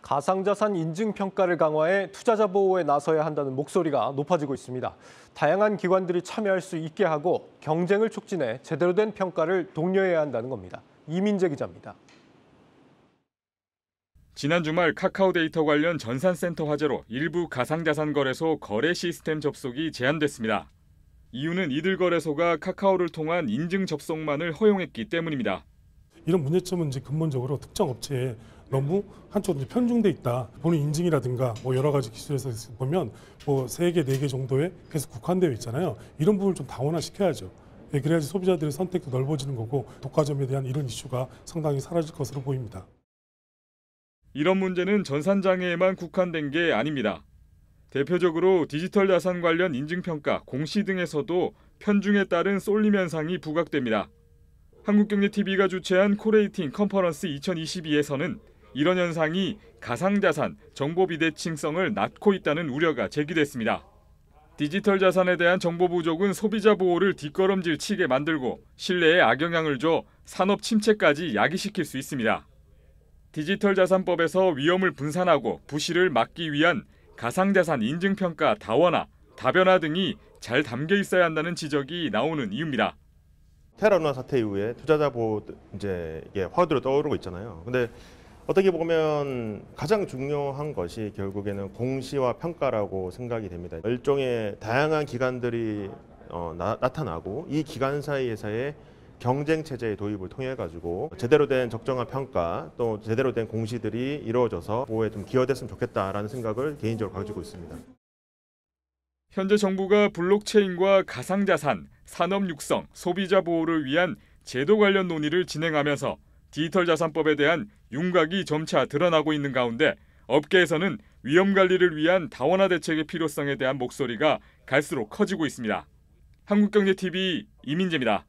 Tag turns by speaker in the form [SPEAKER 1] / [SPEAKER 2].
[SPEAKER 1] 가상자산 인증평가를 강화해 투자자 보호에 나서야 한다는 목소리가 높아지고 있습니다. 다양한 기관들이 참여할 수 있게 하고 경쟁을 촉진해 제대로 된 평가를 독려해야 한다는 겁니다. 이민재 기자입니다.
[SPEAKER 2] 지난 주말 카카오 데이터 관련 전산센터 화재로 일부 가상자산 거래소 거래 시스템 접속이 제한됐습니다. 이유는 이들 거래소가 카카오를 통한 인증 접속만을 허용했기 때문입니다.
[SPEAKER 3] 이런 문제점은 이제 근본적으로 특정 업체에 너무 한쪽으로 편중돼 있다. 본인 인증이라든가 여러 가지 기술에서 보면 3개, 4개 정도에 계속 국한되어 있잖아요. 이런 부분을 좀 다원화시켜야죠. 그래야지 소비자들의 선택도 넓어지는 거고 독과점에 대한 이런 이슈가 상당히 사라질 것으로 보입니다.
[SPEAKER 2] 이런 문제는 전산장애에만 국한된 게 아닙니다. 대표적으로 디지털 자산 관련 인증평가, 공시 등에서도 편중에 따른 쏠림 현상이 부각됩니다. 한국경제TV가 주최한 코레이팅 컨퍼런스 2022에서는 이런 현상이 가상자산, 정보 비대칭성을 낳고 있다는 우려가 제기됐습니다. 디지털 자산에 대한 정보 부족은 소비자 보호를 뒷걸음질 치게 만들고 신뢰에 악영향을 줘 산업 침체까지 야기시킬 수 있습니다. 디지털 자산법에서 위험을 분산하고 부실을 막기 위한 가상자산 인증평가 다원화, 다변화 등이 잘 담겨 있어야 한다는 지적이 나오는 이유입니다.
[SPEAKER 4] 테라루나 사태 이후에 투자자 보호 이게 화두로 떠오르고 있잖아요. 근데 어떻게 보면 가장 중요한 것이 결국에는 공시와 평가라고 생각이 됩니다. 일종의 다양한 기관들이 나타나고 이 기관 사이에서의 경쟁 체제의 도입을 통해 가지고 제대로 된 적정한 평가 또 제대로 된 공시들이 이루어져서 보호에 좀 기여됐으면 좋겠다라는 생각을 개인적으로 가지고 있습니다.
[SPEAKER 2] 현재 정부가 블록체인과 가상자산, 산업 육성, 소비자 보호를 위한 제도 관련 논의를 진행하면서 디지털 자산법에 대한 윤곽이 점차 드러나고 있는 가운데 업계에서는 위험 관리를 위한 다원화 대책의 필요성에 대한 목소리가 갈수록 커지고 있습니다. 한국경제TV 이민재입니다.